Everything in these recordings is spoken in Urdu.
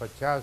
50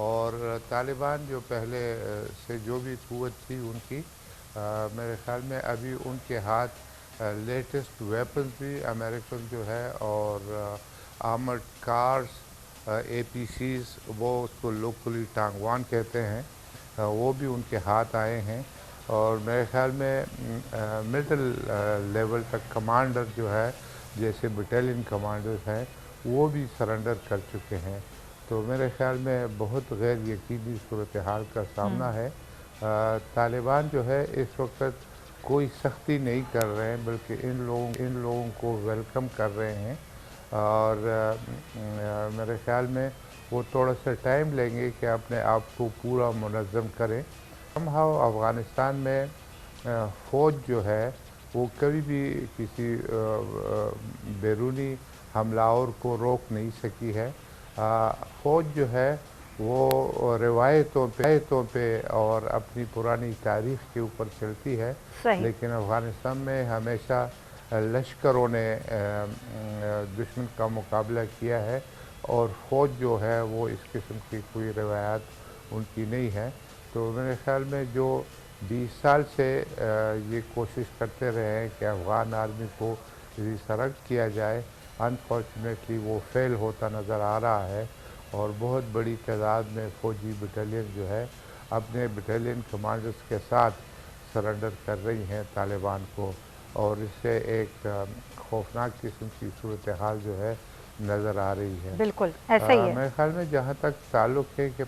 اور طالبان جو پہلے سے جو بھی قوت تھی ان کی، میرے خیال میں ابھی ان کے ہاتھ لیٹسٹ ویپنز بھی امریکن جو ہے اور آرمرڈ کارز، اے پی سیز، وہ اس کو لوکلی ٹانگوان کہتے ہیں، وہ بھی ان کے ہاتھ آئے ہیں، اور میرے خیال میں مڈل لیول تک کمانڈر جو ہے، جیسے بٹالین کمانڈر ہیں، وہ بھی سرنڈر کر چکے ہیں۔ تو میرے خیال میں بہت غیر یقینی صورتحال کا سامنا ہے۔ طالبان جو ہے اس وقت کوئی سختی نہیں کر رہے ہیں، بلکہ ان لوگوں کو ویلکم کر رہے ہیں، اور میرے خیال میں وہ تھوڑا سا ٹائم لیں گے کہ اپنے آپ کو پورا منظم کریں۔ somehow افغانستان میں فوج جو ہے وہ کبھی بھی کسی بیرونی حملہ آور کو روک نہیں سکی ہے۔ فوج جو ہے وہ روایتوں پہ اور اپنی پرانی تاریخ کے اوپر چلتی ہے، صحیح۔ لیکن افغانستان میں ہمیشہ لشکروں نے دشمن کا مقابلہ کیا ہے، اور فوج جو ہے وہ اس قسم کی کوئی روایات ان کی نہیں ہے۔ تو میرے خیال میں جو 20 سال سے یہ کوشش کرتے رہے ہیں کہ افغان آرمی کو ریسرکٹ کیا جائے، انفارچونیٹلی وہ فیل ہوتا نظر آ رہا ہے، اور بہت بڑی تعداد میں فوجی بٹالین جو ہے اپنے بٹالین کمانڈرز کے ساتھ سرنڈر کر رہی ہیں طالبان کو، اور اس سے ایک خوفناک قسم کی صورتحال جو ہے نظر آ رہی ہے۔ بالکل ایسا ہی ہے۔ میرے خیال میں جہاں تک تعلق ہے کہ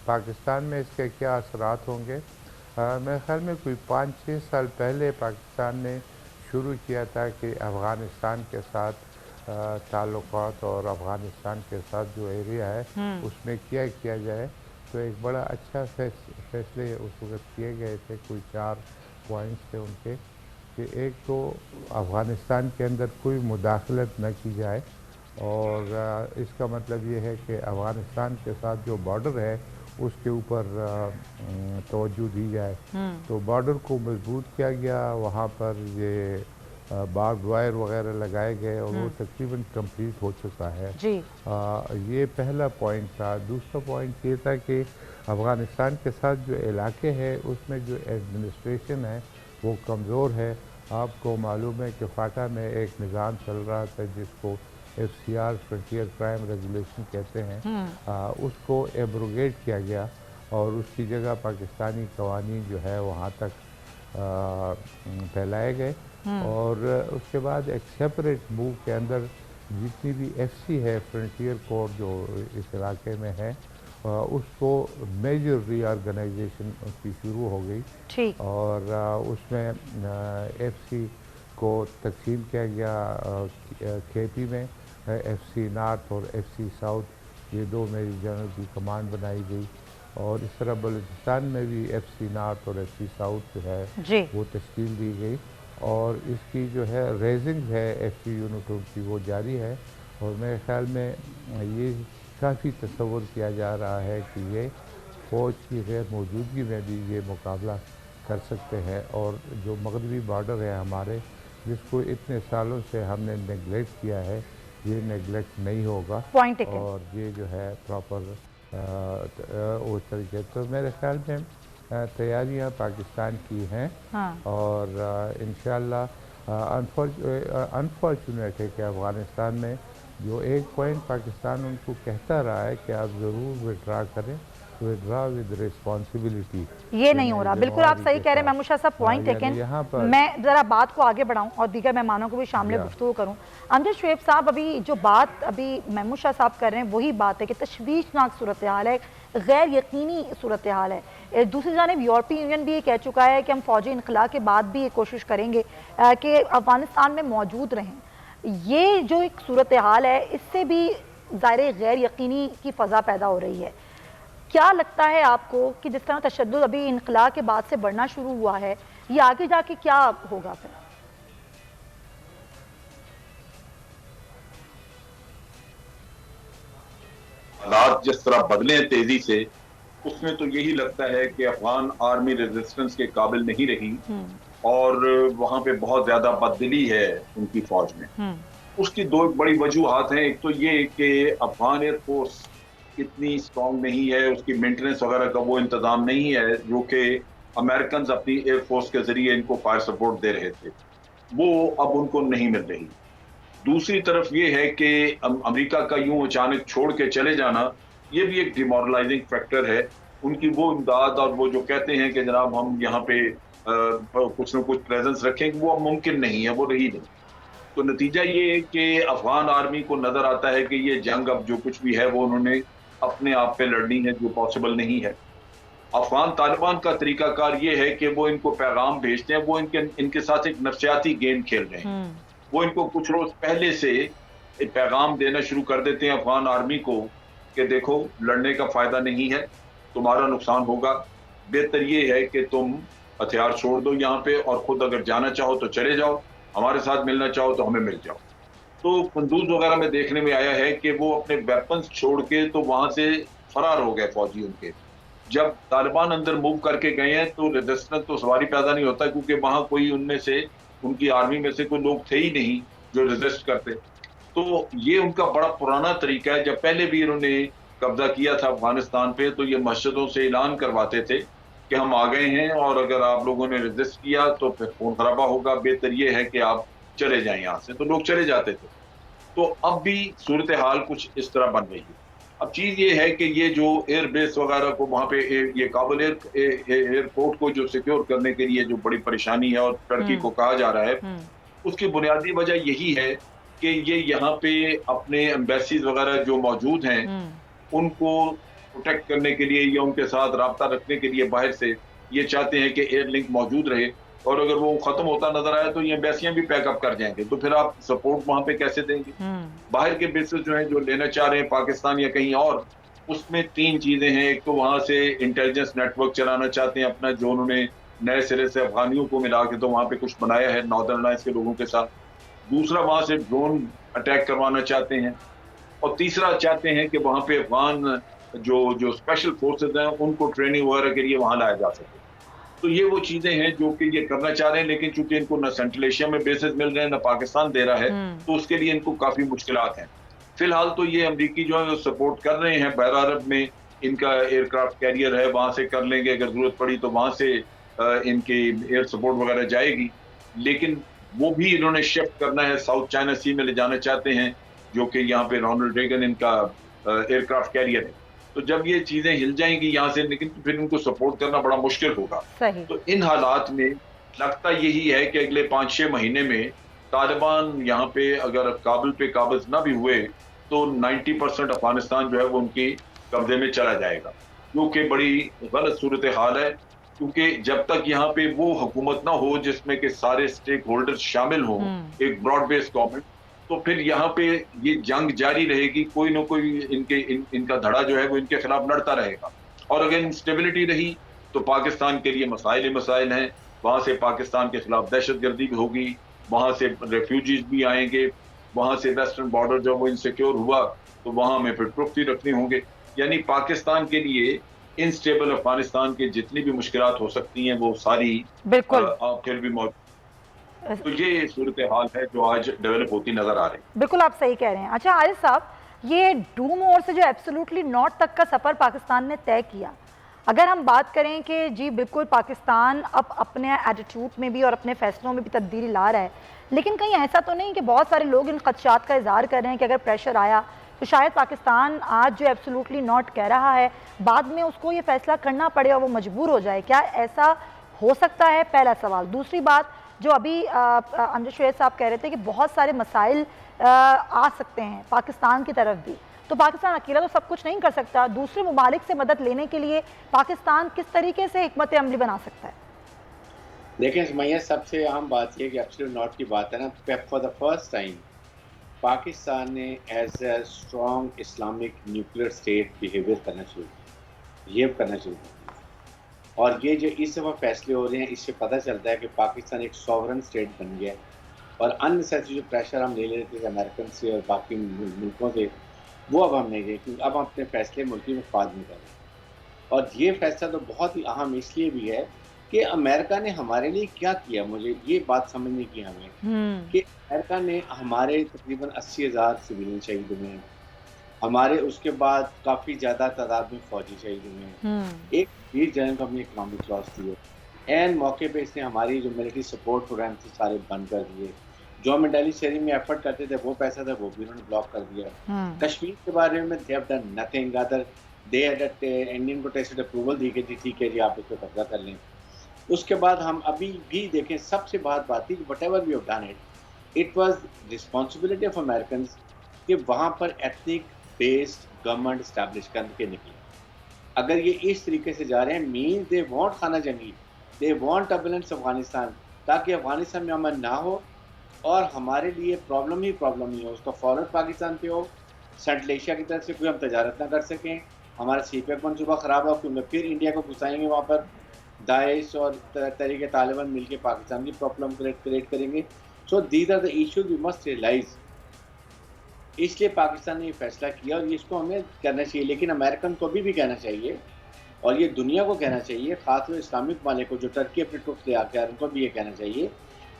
پاکستان میں اس کے کیا اثرات ہوں گے، میرے خیال میں کوئی 5-6 سال پہلے پاکستان نے شروع کیا تھا کہ افغانستان کے ساتھ تعلقات اور افغانستان کے ساتھ جو ایریا ہے اس میں کیا جائے، تو ایک بڑا اچھا فیصلے اس وقت کیے گئے تھے۔ کوئی 4 پوائنٹس تھے ان کے، کہ ایک تو افغانستان کے اندر کوئی مداخلت نہ کی جائے، اور اس کا مطلب یہ ہے کہ افغانستان کے ساتھ جو بارڈر ہے اس کے اوپر توجہ دی جائے۔ تو بارڈر کو مضبوط کیا گیا، وہاں پر یہ باربڈ وائر وغیرہ لگائے گئے، اور وہ تقریباً کمپلیٹ ہو چکا ہے۔ جی یہ پہلا پوائنٹ تھا۔ دوسرا پوائنٹ یہ تھا کہ افغانستان کے ساتھ جو علاقے ہے اس میں جو ایڈمنسٹریشن ہے وہ کمزور ہے۔ آپ کو معلوم ہے کہ فاٹا میں ایک نظام چل رہا تھا جس کو FCR فرنٹیئر کرائم ریگولیشن کہتے ہیں، اس کو ایبروگیٹ کیا گیا، اور اس کی جگہ پاکستانی قوانین جو ہے وہاں تک پھیلائے گئے، اور اس کے بعد ایک سیپریٹ موو کے اندر جتنی بھی FC ہے فرنٹیئر کورٹ جو اس علاقے میں ہے، اس کو میجر ری آرگنائزیشن اس کی شروع ہو گئی، ٹھیک، اور اس میں FC کو تقسیم کیا گیا KP میں، FC نارتھ اور FC ساؤتھ، یہ 2 میری جنرل کی کمانڈ بنائی گئی، اور اس طرح بلوچستان میں بھی FC نارتھ اور FC ساؤتھ جو ہے جی وہ تشکیل دی گئی، اور اس کی جو ہے ریزنگ ہے FC یونٹوں کی وہ جاری ہے، اور میرے خیال میں یہ کافی تصور کیا جا رہا ہے کہ یہ فوج کی غیر موجودگی میں بھی یہ مقابلہ کر سکتے ہیں، اور جو مغربی بارڈر ہے ہمارے، جس کو اتنے سالوں سے ہم نے نیگلیکٹ کیا ہے، یہ نیگلیکٹ نہیں ہوگا، پوائنٹ اور یہ جو ہے پراپر اس طریقے۔ تو میرے خیال میں تیاریاں پاکستان کی ہیں، ہاں اور انشاءاللہ انفارچونیٹ ہے کہ افغانستان میں جو ایک پوائنٹ پاکستان ان کو کہتا رہا ہے کہ آپ ضرور وڈرا کریں، وڈرا ود ریسپانسبلٹی، یہ نہیں ہو رہا۔ بالکل آپ صحیح کہہ رہے ہیں محمود شاہ صاحب، پوائنٹ ٹیکن۔ یہاں پر میں ذرا بات کو آگے بڑھاؤں اور دیگر مہمانوں کو بھی شامل گفتگو کروں۔ امجد شعیب صاحب، ابھی جو بات ابھی محمود شاہ صاحب کر رہے ہیں وہی بات ہے کہ تشویشناک صورتحال ہے، غیر یقینی صورتحال ہے۔ دوسری جانب یورپی یونین بھی یہ کہہ چکا ہے کہ ہم فوجی انخلا کے بعد بھی یہ کوشش کریں گے کہ افغانستان میں موجود رہیں۔ یہ جو ایک صورتحال ہے اس سے بھی ظاہر غیر یقینی کی فضا پیدا ہو رہی ہے۔ کیا لگتا ہے آپ کو کہ جس طرح تشدد ابھی انخلا کے بعد سے بڑھنا شروع ہوا ہے، یہ آگے جا کے کیا ہوگا پھر؟ حالات جس طرح بدلے ہیں تیزی سے، اس میں تو یہی لگتا ہے کہ افغان آرمی ریزسٹنس کے قابل نہیں رہی، اور وہاں پہ بہت زیادہ بددلی ہے ان کی فوج میں۔ اس کی 2 بڑی وجوہات ہیں۔ ایک تو یہ کہ افغان ایئر فورس اتنی اسٹرانگ نہیں ہے, اس کی مینٹیننس وغیرہ کا وہ انتظام نہیں ہے جو کہ امریکنز اپنی ایئر فورس کے ذریعے ان کو فائر سپورٹ دے رہے تھے, وہ اب ان کو نہیں مل رہی. دوسری طرف یہ ہے کہ امریکہ کا یوں اچانک چھوڑ کے چلے جانا یہ بھی ایک ڈیمورلائزنگ فیکٹر ہے. ان کی وہ امداد اور وہ جو کہتے ہیں کہ جناب ہم یہاں پہ کچھ نہ کچھ پریزنس رکھیں, وہ اب ممکن نہیں ہے, وہ رہی نہیں. تو نتیجہ یہ ہے کہ افغان آرمی کو نظر آتا ہے کہ یہ جنگ اب جو کچھ بھی ہے وہ انہوں نے اپنے آپ پہ لڑنی ہے, جو پاسبل نہیں ہے. افغان طالبان کا طریقہ کار یہ ہے کہ وہ ان کو پیغام بھیجتے ہیں, وہ ان کے ساتھ ایک نفسیاتی گیم کھیل رہے ہیں. وہ ان کو کچھ روز پہلے سے ایک پیغام دینا شروع کر دیتے ہیں افغان آرمی کو کہ دیکھو لڑنے کا فائدہ نہیں ہے, تمہارا نقصان ہوگا, بہتر یہ ہے کہ تم ہتھیار چھوڑ دو یہاں پہ, اور خود اگر جانا چاہو تو چلے جاؤ, ہمارے ساتھ ملنا چاہو تو ہمیں مل جاؤ. تو قندوز وغیرہ میں دیکھنے میں آیا ہے کہ وہ اپنے ویپنز چھوڑ کے تو وہاں سے فرار ہو گئے فوجی ان کے. جب طالبان اندر موو کر کے گئے ہیں تو ریزسٹنس تو سواری پیدا نہیں ہوتا, کیونکہ وہاں کوئی ان میں سے ان کی آرمی میں سے کوئی لوگ تھے ہی نہیں جو ریزسٹ کرتے. تو یہ ان کا بڑا پرانا طریقہ ہے. جب پہلے بھی انہوں نے قبضہ کیا تھا افغانستان پہ تو یہ مسجدوں سے اعلان کرواتے تھے کہ ہم آ گئے ہیں, اور اگر آپ لوگوں نے ریزسٹ کیا تو پھر خون خرابہ ہوگا, بہتر یہ ہے کہ آپ چلے جائیں یہاں سے. تو لوگ چلے جاتے تھے. تو اب بھی صورتحال کچھ اس طرح بن گئی ہے. اب چیز یہ ہے کہ یہ جو ایئر بیس وغیرہ کو وہاں پہ یہ کابل ایئرپورٹ کو جو سیکیور کرنے کے لیے جو بڑی پریشانی ہے اور ٹرکی کو کہا جا رہا ہے, اس کی بنیادی وجہ یہی ہے کہ یہ یہاں پہ اپنے ایمبیسیز وغیرہ جو موجود ہیں ان کو پروٹیکٹ کرنے کے لیے یا ان کے ساتھ رابطہ رکھنے کے لیے باہر سے یہ چاہتے ہیں کہ ایئر لنک موجود رہے, اور اگر وہ ختم ہوتا نظر آیا تو یہ ایمبیسیاں بھی پیک اپ کر جائیں گے, تو پھر آپ سپورٹ وہاں پہ کیسے دیں گے؟ باہر کے بیسز جو ہیں جو لینا چاہ رہے ہیں پاکستان یا کہیں اور, اس میں تین چیزیں ہیں. ایک تو وہاں سے انٹیلیجنس نیٹ ورک چلانا چاہتے ہیں اپنا, جو انہوں نے نئے سرے سے افغانیوں کو ملا کے تو وہاں پہ کچھ بنایا ہے ناردرن الائنس کے لوگوں کے ساتھ. دوسرا وہاں سے ڈرون اٹیک کروانا چاہتے ہیں, اور تیسرا چاہتے ہیں کہ وہاں پہ افغان جو اسپیشل فورسز ہیں ان کو ٹریننگ وغیرہ کے لیے وہاں لایا جا سکے. تو یہ وہ چیزیں ہیں جو کہ یہ کرنا چاہ رہے ہیں, لیکن چونکہ ان کو نہ سینٹرل ایشیا میں بیسز مل رہے ہیں نہ پاکستان دے رہا ہے, تو اس کے لیے ان کو کافی مشکلات ہیں. فی الحال تو یہ امریکی جو ہے سپورٹ کر رہے ہیں, بحر عرب میں ان کا ایئر کرافٹ کیریئر ہے, وہاں سے کر لیں گے, اگر ضرورت پڑی تو وہاں سے ان کی ایئر سپورٹ وغیرہ جائے گی. لیکن وہ بھی انہوں نے شفٹ کرنا ہے, ساؤتھ چائنا سی میں لے جانا چاہتے ہیں, جو کہ یہاں پہ رونلڈ ریگن ان کا ایئر کرافٹ کیریئر ہے. تو جب یہ چیزیں ہل جائیں گی یہاں سے, لیکن پھر ان کو سپورٹ کرنا بڑا مشکل ہوگا. تو ان حالات میں لگتا یہی ہے کہ اگلے 5-6 مہینے میں طالبان یہاں پہ اگر کابل پہ قابض نہ بھی ہوئے تو 90% افغانستان جو ہے وہ ان کی قبضے میں چلا جائے گا, جو کہ بڑی غلط صورتحال ہے. کیونکہ جب تک یہاں پہ وہ حکومت نہ ہو جس میں کہ سارے اسٹیک ہولڈر شامل ہوں, ایک براڈ بیس گورنمنٹ, تو پھر یہاں پہ یہ جنگ جاری رہے گی. کوئی نہ کوئی ان کا دھڑا جو ہے وہ ان کے خلاف لڑتا رہے گا, اور اگر انسٹیبلٹی رہی تو پاکستان کے لیے مسائل ہی مسائل ہیں. وہاں سے پاکستان کے خلاف دہشت گردی بھی ہوگی, وہاں سے ریفیوجیز بھی آئیں گے, وہاں سے ویسٹرن بارڈر جب وہ انسیکیور ہوا تو وہاں میں پھر ٹروپس بھی رکھنے ہوں گے. یعنی پاکستان کے لیے انسٹیبل افغانستان کی جتنی بھی مشکلات ہو سکتی ہیں وہ ساری بالکل پھر بھی موجود. تو یہ صورتحال ہے جو آج ڈیولپ ہوتی نظر آ رہی ہے. بالکل آپ صحیح کہہ رہے ہیں. اچھا عارف صاحب, یہ ڈوم اور سے جو ایبسولوٹلی نارتھ تک کا سفر پاکستان نے طے کیا, اگر ہم بات کریں کہ جی بالکل پاکستان اب اپنے ایٹیٹیوڈ میں بھی اور اپنے فیصلوں میں بھی تبدیلی لا رہا ہے, لیکن کہیں ایسا تو نہیں کہ بہت سارے لوگ ان خدشات کا اظہار کر رہے ہیں کہ اگر پریشر آیا تو شاید پاکستان آج جو ایبسولوٹلی ناٹ کہہ رہا ہے بعد میں اس کو یہ فیصلہ کرنا پڑے اور وہ مجبور ہو جائے, کیا ایسا ہو سکتا ہے؟ پہلا سوال. دوسری بات جو ابھی امجد شعیب صاحب کہہ رہے تھے کہ بہت سارے مسائل آ سکتے ہیں پاکستان کی طرف بھی, تو پاکستان اکیلا تو سب کچھ نہیں کر سکتا. دوسرے ممالک سے مدد لینے کے لیے پاکستان کس طریقے سے حکمت عملی بنا سکتا ہے؟ دیکھیں سمیہ, سب سے اہم بات یہ کہ ایبسولوٹ ناٹ کی بات ہے نا, for the first time Pakistan نے as a strong Islamic nuclear state behave کرنا شروع کیا. اور یہ جو اس دفعہ فیصلے ہو رہے ہیں اس سے پتہ چلتا ہے کہ پاکستان ایک سوورن اسٹیٹ بن گیا ہے, اور اننیسیسری جو پریشر ہم لے لیتے تھے امریکن سے اور باقی ملکوں سے, وہ اب ہم نہیں گئے, کیونکہ اب ہم اپنے فیصلے ملکی مفاد میں کر رہے ہیں. اور یہ فیصلہ تو بہت ہی اہم اس لیے بھی ہے کہ امریکہ نے ہمارے لیے کیا کیا. مجھے یہ بات سمجھنے کی ہمیں کہ امریکہ نے ہمارے تقریباً 80,000 سویلین شہیدوں میں ہمارے اس کے بعد کافی زیادہ تعداد میں فوجی شہید ہوئے ہیں. ایک ویر جنرل کو ہم نے اکنامک لاس دیے. این موقع پہ اس نے ہماری جو ملٹری سپورٹ پروگرام تھے سارے بند کر دیے. جو ہم ڈیلی شیئرنگ میں ایفرٹ کرتے تھے وہ پیسہ تھا وہ بھی انہوں نے بلاک کر دیا. کشمیر کے بارے میں they have done nothing rather they had Indian کو ٹیسٹ اپروول دی گئی تھی ٹھیک ہے جی آپ اس پہ قبضہ کر لیں. اس کے بعد ہم ابھی بھی دیکھیں سب سے بات تھی کہ whatever we have done it was responsibility of Americans کہ وہاں پر ایتھنک بیسڈ گورنمنٹ اسٹیبلش کر کے نکلے. اگر یہ اس طریقے سے جا رہے ہیں مین دے وانٹ خانہ جنگی, دے وانٹ ٹربولنس افغانستان, تاکہ افغانستان میں امن نہ ہو اور ہمارے لیے پرابلم ہی ہو. اس کا فوراً پاکستان پہ ہو, سینٹرل ایشیا کی طرف سے کوئی ہم تجارت نہ کر سکیں, ہمارا سی پیک منصوبہ خراب ہو کیونکہ پھر انڈیا کو گھسائیں گے وہاں پر, داعش اور تحریک طالبان مل کے پاکستان کی پرابلم کریٹ کریں گے. So these are the issues we must realise. اس لیے پاکستان نے یہ فیصلہ کیا اور اس کو ہمیں کرنا چاہیے. لیکن امریکن کو بھی کہنا چاہیے اور یہ دنیا کو کہنا چاہیے, خاص طور اسلامک ممالک کو جو ٹرکی اپنے ٹرپس لے آ کے ان کو بھی یہ کہنا چاہیے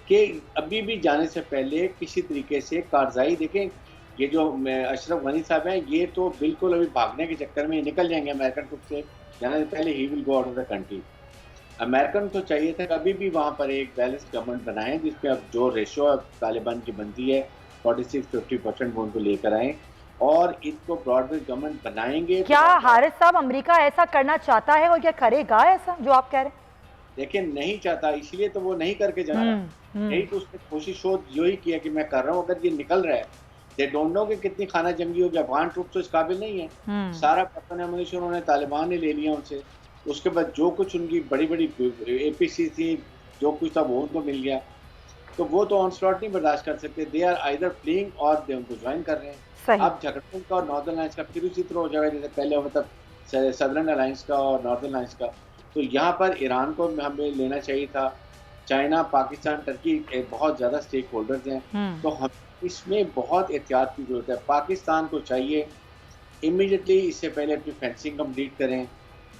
کہ ابھی بھی جانے سے پہلے کسی طریقے سے کارروائی. دیکھیں یہ جو اشرف غنی صاحب ہیں یہ تو بالکل ابھی بھاگنے کے چکر میں نکل جائیں گے امریکن ٹرپ سے جانے سے پہلے. He will go out of the country. American کو چاہیے تھا کہ ابھی بھی وہاں پر ایک بیلنس گورنمنٹ بنائیں جس میں اب جو ریشو طالبان کی بنتی ہے 46-50% وہ ان کو لے کر آئیں اور ان کو براڈ بیس گورنمنٹ بنائیں گے. کیا حارث صاحب امریکہ ایسا کرنا چاہتا ہے اور کیا کرے گا ایسا جو آپ کہہ رہے ہیں؟ دیکھیں نہیں چاہتا, اس لیے تو وہ نہیں کر کے جا رہا. یہی تو اس نے کوشش یہی کیا کہ میں کر رہا ہوں. اگر یہ نکل رہا ہے دے ڈونٹ نو کہ کتنی خانہ جنگی ہوگی. افغان ٹروپ تو اس قابل نہیں ہے. سارا ویپن ایمونیشن انہوں نے طالبان نے لے لیا ان سے. اس کے بعد جو کچھ ان کی بڑی بڑی اے پی سی تھی جو کچھ تھا وہ ان کو مل گیا. تو وہ تو آن سلاٹ نہیں برداشت کر سکتے. دے آر آئیدر فلیئنگ اور دے ان کو جوائن کر رہے ہیں. اب جھگڑوں کا اور ناردرن الائنس کا پھر اسی طرح ہو جائے گا جیسے پہلے مطلب سدرن الائنس کا اور ناردرن الائنس کا. تو یہاں پر ایران کو ہمیں لینا چاہیے تھا. چائنا, پاکستان, ٹرکی بہت زیادہ اسٹیک ہولڈرز ہیں. تو ہم اس میں بہت احتیاط کی ضرورت ہے. پاکستان کو چاہیے امیڈیٹلی اس سے پہلے اپنی فینسنگ کمپلیٹ کریں.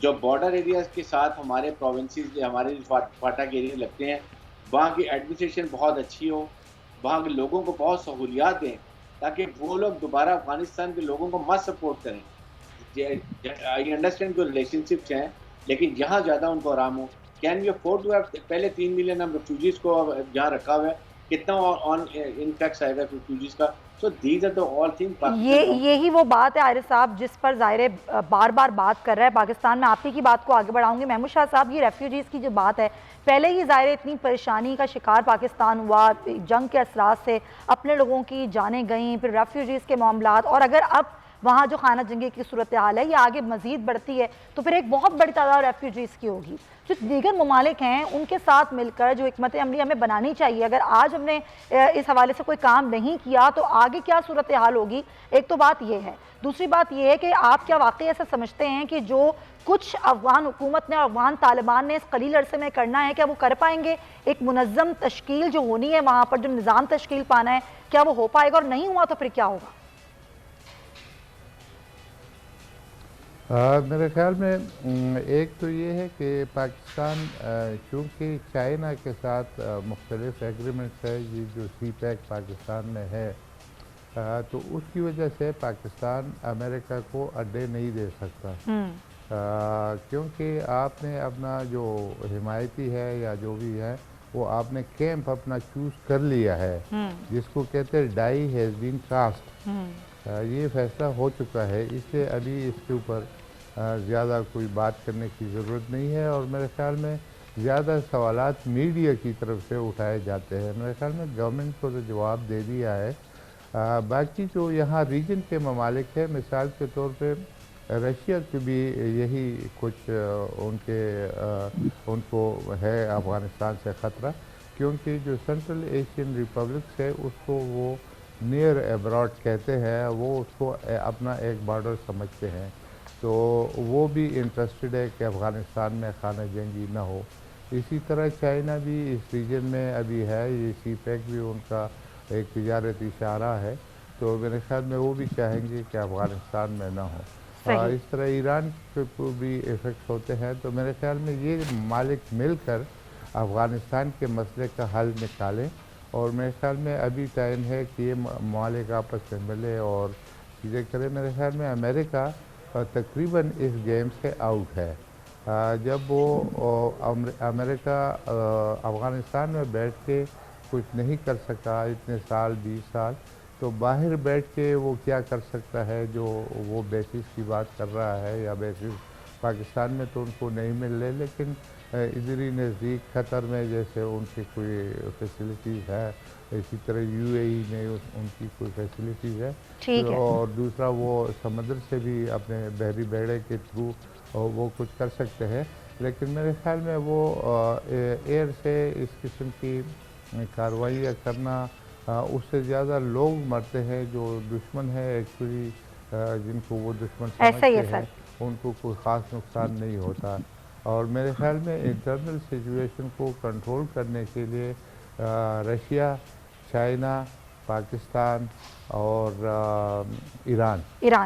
جو بارڈر ایریاز کے ساتھ ہمارے پروونسز ہمارے فاٹا کے ایریا لگتے ہیں وہاں کی ایڈمنسٹریشن بہت اچھی ہو, وہاں کے لوگوں کو بہت سہولیات دیں تاکہ وہ لوگ دوبارہ افغانستان کے لوگوں کو مت سپورٹ کریں. آئی انڈرسٹینڈ جو ریلیشن شپس ہیں لیکن یہاں زیادہ ان کو آرام ہو. Can you afford to have پہلے 3 ملین ہم ریفیوجیز کو جہاں رکھا ہوا ہے, کتنا آن انفیکٹس آئے گا ریفیوجیز کا. So these are the all thing. یہی وہ بات ہے عارف صاحب جس پر ظاہر بار بار بات کر رہا ہے پاکستان. میں آپ کی بات کو آگے بڑھاؤں گی. محمود شاہ صاحب یہ ریفیوجیز کی جو بات ہے پہلے ہی ظاہر اتنی پریشانی کا شکار پاکستان ہوا, جنگ کے اثرات سے اپنے لوگوں کی جانیں گئیں, پھر ریفیوجیز کے معاملات, اور اگر اب وہاں جو خانہ جنگی کی صورتحال ہے یہ آگے مزید بڑھتی ہے تو پھر ایک بہت بڑی تعداد ریفیوجیز کی ہوگی. جو دیگر ممالک ہیں ان کے ساتھ مل کر جو حکمت عملی ہمیں بنانی چاہیے. اگر آج ہم نے اس حوالے سے کوئی کام نہیں کیا تو آگے کیا صورتحال ہوگی. ایک تو بات یہ ہے. دوسری بات یہ ہے کہ آپ کیا واقعی ایسا سمجھتے ہیں کہ جو کچھ افغان حکومت نے, افغان طالبان نے اس قلیل عرصے میں کرنا ہے, کیا وہ کر پائیں گے؟ ایک منظم تشکیل جو ہونی ہے وہاں پر, جو نظام تشکیل پانا ہے, کیا وہ ہو پائے گا؟ اور نہیں ہوا تو پھر کیا ہوگا؟ میرے خیال میں ایک تو یہ ہے کہ پاکستان چونکہ چائنا کے ساتھ مختلف ایگریمنٹس ہے, یہ جو سی پیک پاکستان میں ہے, تو اس کی وجہ سے پاکستان امریکہ کو اڈے نہیں دے سکتا. کیونکہ آپ نے اپنا جو حمایتی ہے یا جو بھی ہے وہ آپ نے کیمپ اپنا چوز کر لیا ہے, جس کو کہتے ہیں ڈائی ہیز بین کاسٹ. یہ فیصلہ ہو چکا ہے, اس لیے ابھی اس کے اوپر زیادہ کوئی بات کرنے کی ضرورت نہیں ہے. اور میرے خیال میں زیادہ سوالات میڈیا کی طرف سے اٹھائے جاتے ہیں. میرے خیال میں گورنمنٹ کو تو جواب دے دیا ہے. باقی جو یہاں ریجن کے ممالک ہیں, مثال کے طور پہ رشیا کے بھی یہی کچھ ان کو ہے افغانستان سے خطرہ, کیونکہ جو سینٹرل ایشین ریپبلکس ہے اس کو وہ نیئر ایبراڈ کہتے ہیں, وہ اس کو اپنا ایک بارڈر سمجھتے ہیں. تو وہ بھی انٹرسٹڈ ہے کہ افغانستان میں خانہ جنگی نہ ہو. اسی طرح چائنا بھی اس ریجن میں ابھی ہے, یہ سی پیک بھی ان کا ایک تجارتی اشارہ ہے, تو میرے خیال میں وہ بھی چاہیں گے کہ افغانستان میں نہ ہو. اس طرح ایران کو بھی افیکٹ ہوتے ہیں. تو میرے خیال میں یہ ممالک مل کر افغانستان کے مسئلے کا حل نکالیں, اور میرے خیال میں ابھی ٹائم ہے کہ یہ ممالک آپس میں ملے اور چیزیں کرے. میرے خیال میں امریکہ تقریباً اس گیم سے آؤٹ ہے. جب وہ امریکہ افغانستان میں بیٹھ کے کچھ نہیں کر سکا اتنے سال 20 سال, تو باہر بیٹھ کے وہ کیا کر سکتا ہے جو وہ بیسس کی بات کر رہا ہے, یا بیسس پاکستان میں تو ان کو نہیں مل رہے, لیکن ادھر ہی نزدیک قطر میں جیسے ان کی کوئی فیسلٹیز ہے, اسی طرح یو اے ای میں ان کی کوئی فیسلٹیز ہے, اور دوسرا وہ سمندر سے بھی اپنے بحری بیڑے کے تھرو وہ کچھ کر سکتے ہیں. لیکن میرے خیال میں وہ ایئر سے اس قسم کی کارروائیاں کرنا, اس سے زیادہ لوگ مرتے ہیں جو دشمن ہے ایکچولی, جن کو وہ دشمن سمجھتے ہیں, ان کو کوئی خاص نقصان نہیں ہوتا. اور میرے خیال میں انٹرنل سچویشن کو کنٹرول کرنے کے لیے رشیا, چائنا, پاکستان اور ایران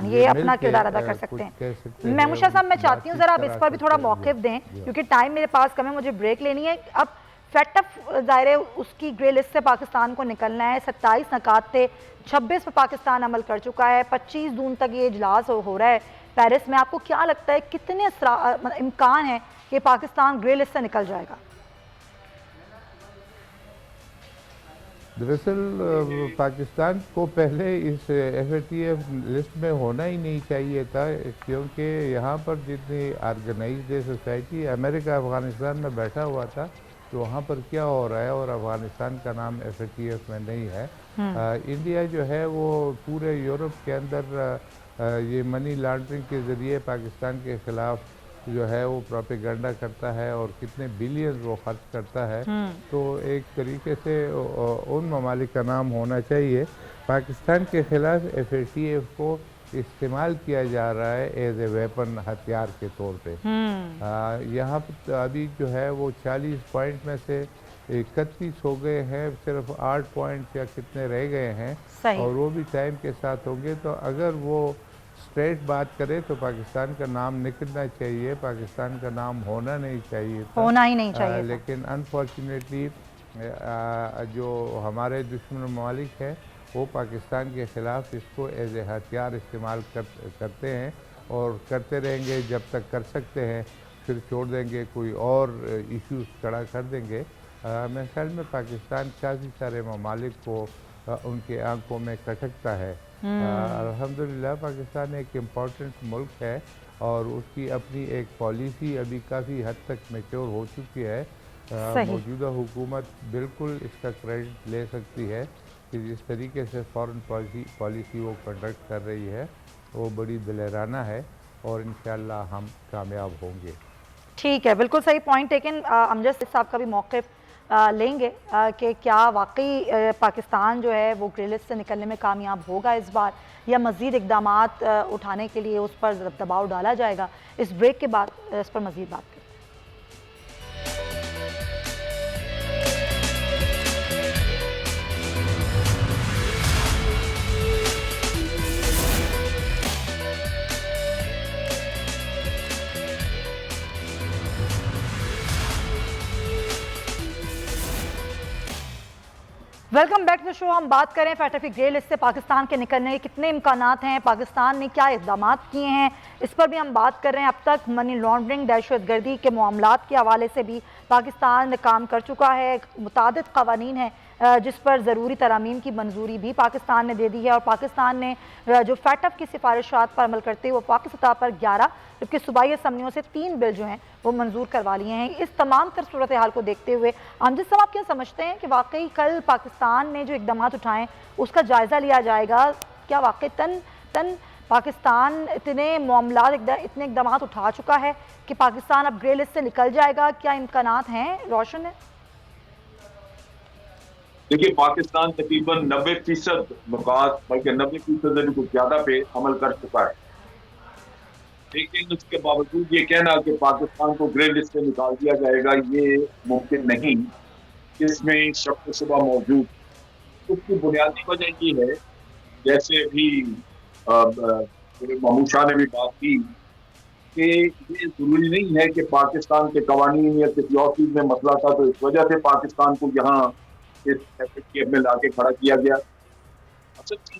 یہ اپنا کردار ادا کر سکتے ہیں. محمود صاحب میں چاہتی ہوں ذرا آپ اس پر بھی تھوڑا موقف دیں, کیونکہ ٹائم میرے پاس کم ہے, مجھے بریک لینی ہے. اب فیٹف ظاہر ہے اس کی گرے لسٹ سے پاکستان کو نکلنا ہے. 27 نکات تھے, 26 پر پاکستان عمل کر چکا ہے. 25 جون تک یہ اجلاس ہو رہا ہے پیرس میں. آپ کو کیا لگتا ہے کتنے امکان ہے کہ پاکستان گرے لسٹ سے نکل جائے گا؟ دراصل پاکستان کو پہلے اس F A T F list میں ہونا ہی نہیں چاہیے تھا, کیونکہ یہاں پر جتنی آرگنائزڈ سوسائٹی امریکہ افغانستان میں بیٹھا ہوا تھا, تو وہاں پر کیا ہو رہا ہے, اور افغانستان کا نام ایف اے ٹی ایف میں نہیں ہے. انڈیا جو ہے وہ پورے یورپ کے اندر یہ منی لانڈرنگ کے ذریعے پاکستان کے خلاف جو ہے وہ پروپیگنڈا کرتا ہے, اور کتنے بلینز وہ خرچ کرتا ہے. تو ایک طریقے سے ان ممالک کا نام ہونا چاہیے. پاکستان کے خلاف ایف اے ٹی ایف کو استعمال کیا جا رہا ہے ایز اے ویپن, ہتھیار کے طور پہ. یہاں ابھی جو ہے وہ 40 پوائنٹ میں سے 31 ہو گئے ہیں, صرف 8 پوائنٹ یا کتنے رہ گئے ہیں, اور وہ بھی ٹائم کے ساتھ ہوں گے. تو اگر وہ اسٹریٹ بات کرے تو پاکستان کا نام نکلنا چاہیے, پاکستان کا نام ہونا نہیں چاہیے تھا, ہونا ہی نہیں چاہیے. لیکن انفارچونیٹلی جو ہمارے دشمن ممالک ہیں وہ پاکستان کے خلاف اس کو ایز اے ہتھیار استعمال کرتے ہیں, اور کرتے رہیں گے جب تک کر سکتے ہیں, پھر چھوڑ دیں گے, کوئی اور ایشوز کھڑا کر دیں گے. میرے خیال میں پاکستان کافی سارے ممالک کو ان کے آنکھوں میں کھٹکتا ہے. الحمدللہ پاکستان ایک امپورٹنٹ ملک ہے, اور اس کی اپنی ایک پالیسی ابھی کافی حد تک میچور ہو چکی ہے. موجودہ حکومت بالکل اس کا کریڈٹ لے سکتی ہے کہ جس طریقے سے فارن پالیسی وہ کنڈکٹ کر رہی ہے وہ بڑی دلیرانہ ہے, اور انشاءاللہ ہم کامیاب ہوں گے. ٹھیک ہے, بالکل صحیح پوائنٹ ٹیکن. امجد صاحب کا بھی موقف لیں گے کہ کیا واقعی پاکستان جو ہے وہ گرے لسٹ سے نکلنے میں کامیاب ہوگا اس بار, یا مزید اقدامات اٹھانے کے لیے اس پر دباؤ ڈالا جائے گا؟ اس بریک کے بعد اس پر مزید بات کریں. Welcome back to show. ہم بات کریں فیٹف گرے لسٹ سے پاکستان کے نکلنے کے کتنے امکانات ہیں, پاکستان نے کیا اقدامات کیے ہیں, اس پر بھی ہم بات کر رہے ہیں. اب تک منی لانڈرنگ, دہشت گردی کے معاملات کے حوالے سے بھی پاکستان کام کر چکا ہے. متعدد قوانین ہیں جس پر ضروری ترامیم کی منظوری بھی پاکستان نے دے دی ہے, اور پاکستان نے جو فیٹف کی سفارشات پر عمل کرتے ہوئے وفاقی سطح پر 11 جبکہ صوبائی اسمبلیوں سے 3 بل جو ہیں وہ منظور کروا لیے ہیں. اس تمام تر صورتحال کو دیکھتے ہوئے امجد صاحب آپ کیا سمجھتے ہیں کہ واقعی کل پاکستان نے جو اقدامات اٹھائیں اس کا جائزہ لیا جائے گا؟ کیا واقعی تن پاکستان اتنے معاملات اتنے اقدامات اٹھا چکا ہے کہ پاکستان اب گرے لسٹ سے نکل جائے گا؟ کیا امکانات ہیں؟ روشن ہے. دیکھیے پاکستان تقریباً 90% نکات بلکہ 90% کچھ زیادہ پہ عمل کر چکا ہے, لیکن اس کے باوجود یہ کہنا کہ پاکستان کو گرے لسٹ سے نکال دیا جائے گا یہ ممکن نہیں. اس میں شک و شبہ موجود. اس کی بنیادی وجہ یہ ہے, جیسے بھی محمود شاہ نے بھی بات کی, کہ یہ ضروری نہیں ہے کہ پاکستان کے قوانین یا کسی اور چیز میں مسئلہ تھا تو اس وجہ سے پاکستان کو یہاں اس میں لا کے کھڑا کیا گیا. اصل چیز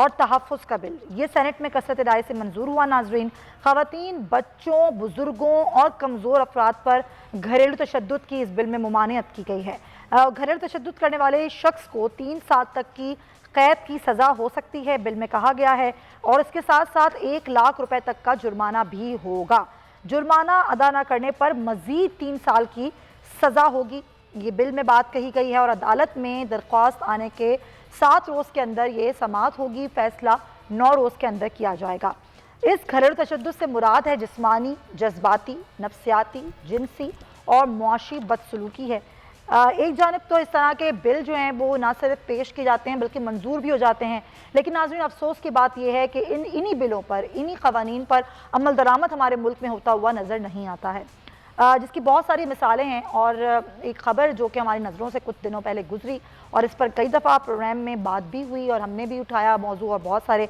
اور تحفظ کا بل، یہ سینٹ میں کثرت رائے سے منظور ہوا۔ ناظرین، خواتین، بچوں، بزرگوں اور کمزور افراد پر گھریلو تشدد کی اس بل میں ممانعت کی گئی ہے۔ گھریلو تشدد کرنے والے شخص کو 3 سال تک کی قید کی سزا ہو سکتی ہے، بل میں کہا گیا ہے، اور اس کے ساتھ ساتھ 1 لاکھ روپے تک کا جرمانہ بھی ہوگا۔ جرمانہ ادا نہ کرنے پر مزید 3 سال کی سزا ہوگی، یہ بل میں بات کہی گئی ہے، اور عدالت میں درخواست آنے کے 7 روز کے اندر یہ سماعت ہوگی، فیصلہ 9 روز کے اندر کیا جائے گا۔ اس گھریلو تشدد سے مراد ہے جسمانی، جذباتی، نفسیاتی، جنسی اور معاشی بدسلوکی ہے۔ ایک جانب تو اس طرح کے بل جو ہیں وہ نہ صرف پیش کیے جاتے ہیں بلکہ منظور بھی ہو جاتے ہیں، لیکن ناظرین افسوس کی بات یہ ہے کہ انہی بلوں پر، انہی قوانین پر عمل درآمد ہمارے ملک میں ہوتا ہوا نظر نہیں آتا ہے، جس کی بہت ساری مثالیں ہیں۔ اور ایک خبر جو کہ ہماری نظروں سے کچھ دنوں پہلے گزری اور اس پر کئی دفعہ پروگرام میں بات بھی ہوئی اور ہم نے بھی اٹھایا موضوع، اور بہت سارے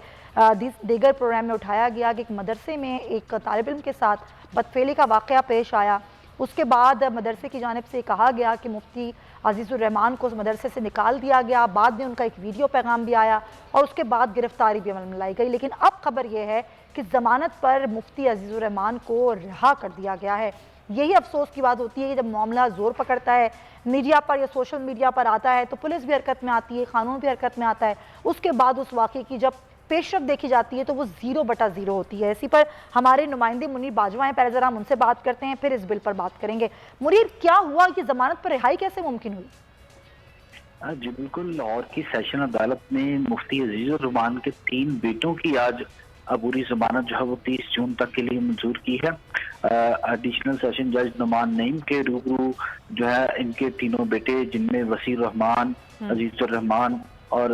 دیگر پروگرام میں اٹھایا گیا کہ ایک مدرسے میں ایک طالب علم کے ساتھ بدفعلی کا واقعہ پیش آیا۔ اس کے بعد مدرسے کی جانب سے کہا گیا کہ مفتی عزیز الرحمان کو اس مدرسے سے نکال دیا گیا، بعد میں ان کا ایک ویڈیو پیغام بھی آیا اور اس کے بعد گرفتاری بھی عمل میں لائی گئی، لیکن اب خبر یہ ہے کہ ضمانت پر مفتی عزیز الرحمان کو رہا کر دیا گیا ہے۔ یہی افسوس کی بات ہوتی ہے کہ جب معاملہ زور پکڑتا ہے، میڈیا پر یا سوشل میڈیا پر آتا ہے تو پولیس بھی حرکت میں آتی ہے، قانون بھی حرکت میں آتا ہے، اس کے بعد اس واقعے کی جب پیش رفت دیکھی جاتی ہے تو وہ 0/0 ہوتی ہے۔ اسی پر ہمارے نمائندے منیر باجوہ ہیں، پہلے ذرا ہم ان سے بات کرتے ہیں، پھر اس بل پر بات کریں گے۔ منیر، کیا ہوا کہ ضمانت پر رہائی کیسے ممکن ہوئی؟ جی بالکل، لاہور کی سیشن عدالت نے مفتی عزیز الرحمان کے 3 بیٹوں کی آج عبوری ضمانت جو ہے وہ 30 جون تک کے لیے منظور کی ہے۔ ایڈیشنل سیشن جج نعمان نعیم کے روبرو جو ہے ان کے 3 بیٹے، جن میں وسیع الرحمان، عزیز الرحمان اور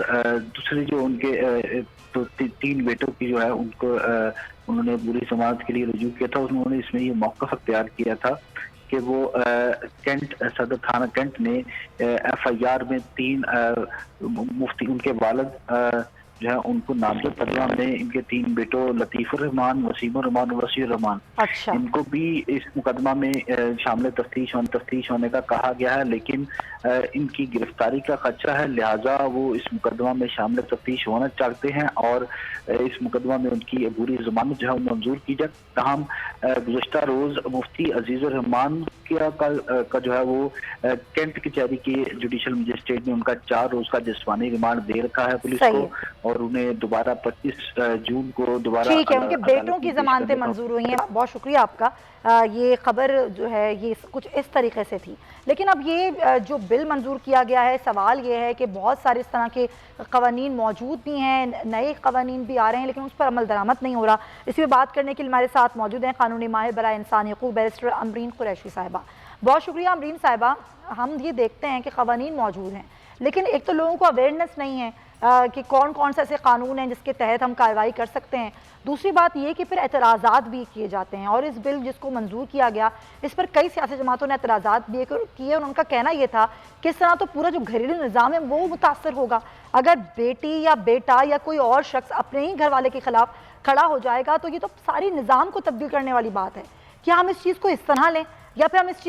دوسرے جو ان کے 3 بیٹوں کی جو ہے ان کو انہوں نے عبوری ضمانت کے لیے رجوع کیا تھا۔ انہوں نے اس میں یہ موقف اختیار کیا تھا کہ وہ کینٹ صدر تھانہ کینٹ نے FIR میں 3 مفتی، ان کے والد جو ہے ان کو نامزد پروگرام میں ان کے 3 بیٹوں لطیف الرحمان، وسیم الرحمان اور وسیع الرحمان، ان کو بھی اس مقدمہ میں شامل تفتیش ہونے کا کہا گیا ہے، لیکن ان کی گرفتاری کا خدشہ ہے، لہٰذا وہ اس مقدمہ میں شامل تفتیش ہونا چاہتے ہیں اور اس مقدمہ میں ان کی عبوری ضمانت جو ہے منظور کی جائے۔ تاہم گزشتہ روز مفتی عزیز الرحمان کا جو ہے وہ کینٹ کچہری کے جوڈیشل مجسٹریٹ نے ان کا 4 روز کا جسمانی ریمانڈ دے رکھا ہے پولیس کو، اور انہیں دوبارہ 25 جون کو دوبارہ ٹھیک ہے، ان کے بیٹوں کی ضمانتیں منظور ہوئی ہیں۔ بہت شکریہ آپ کا۔ یہ خبر جو ہے یہ کچھ اس طریقے سے تھی، لیکن اب یہ جو بل منظور کیا گیا ہے، سوال یہ ہے کہ بہت سارے اس طرح کے قوانین موجود بھی ہیں، نئے قوانین بھی آ رہے ہیں، لیکن اس پر عمل درآمد نہیں ہو رہا۔ اس میں بات کرنے کے لیے ہمارے ساتھ موجود ہیں قانونی ماہر برائے انسانی حقوق بیرسٹر امرین قریشی صاحبہ۔ بہت شکریہ امرین صاحبہ۔ ہم یہ دیکھتے ہیں کہ قوانین موجود ہیں، لیکن ایک تو لوگوں کو اویئرنیس نہیں ہے کہ کون کون سے ایسے قانون ہیں جس کے تحت ہم کارروائی کر سکتے ہیں۔ دوسری بات یہ کہ پھر اعتراضات بھی کیے جاتے ہیں، اور اس بل جس کو منظور کیا گیا اس پر کئی سیاسی جماعتوں نے اعتراضات بھی کیے، اور ان کا کہنا یہ تھا کہ اس طرح تو پورا جو گھریلو نظام ہے وہ متاثر ہوگا۔ اگر بیٹی یا بیٹا یا کوئی اور شخص اپنے ہی گھر والے کے خلاف کھڑا ہو جائے گا تو یہ تو ساری نظام کو تبدیل کرنے والی بات ہے۔ کیا ہم اس چیز کو اس طرح لیں، یا پھر ہم اس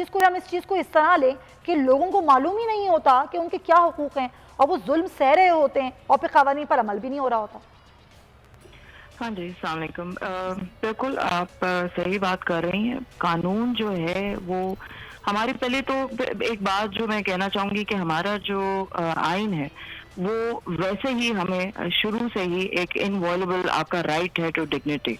چیز کو اس طرح لیں کہ لوگوں کو معلوم ہی نہیں ہوتا کہ ان کے کیا حقوق ہیں اور وہ ظلم سہ رہے ہوتے ہیں اور پھر قوانین پر عمل بھی نہیں ہو رہا ہوتا؟ ہاں جی، السلام علیکم۔ بالکل آپ صحیح بات کر رہی ہیں۔ قانون جو ہے وہ ہماری، پہلے تو ایک بات جو میں کہنا چاہوں گی کہ ہمارا جو آئین ہے وہ ویسے ہی ہمیں شروع سے ہی ایک انوائلیبل آپ کا رائٹ ہے ٹو ڈگنیٹی۔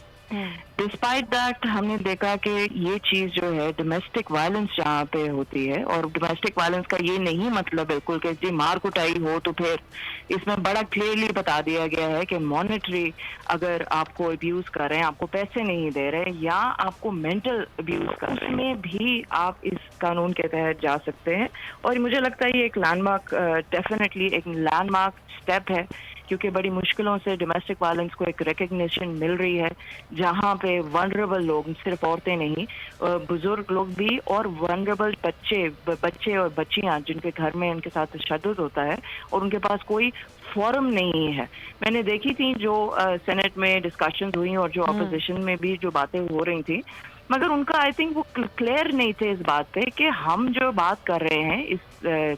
ڈسپائٹ دیٹ ہم نے دیکھا کہ یہ چیز جو ہے ڈومیسٹک وائلنس جہاں پہ ہوتی ہے، اور ڈومیسٹک وائلنس کا یہ نہیں مطلب بالکل کہ جی مار کٹائی ہو، تو پھر اس میں بڑا کلیئرلی بتا دیا گیا ہے کہ مانیٹری اگر آپ کو ابیوز کر رہے ہیں، آپ کو پیسے نہیں دے رہے یا آپ کو مینٹل ابیوز کر رہے ہیں، میں بھی آپ اس قانون کے تحت جا سکتے ہیں۔ اور مجھے لگتا ہے یہ ایک لینڈ مارک، ڈیفینیٹلی ایک لینڈ مارک اسٹیپ ہے، کیونکہ بڑی مشکلوں سے ڈومیسٹک وائلنس کو ایک ریکگنیشن مل رہی ہے، جہاں پہ ونربل لوگ، صرف عورتیں نہیں، بزرگ لوگ بھی، اور ونربل بچے اور بچیاں جن کے گھر میں ان کے ساتھ تشدد ہوتا ہے اور ان کے پاس کوئی فورم نہیں ہے۔ میں نے دیکھی تھی جو سینٹ میں ڈسکشنز ہوئی اور جو اپوزیشن میں بھی جو باتیں ہو رہی تھیں، مگر ان کا آئی تھنک وہ کلیئر نہیں تھے اس بات پہ کہ ہم جو بات کر رہے ہیں اس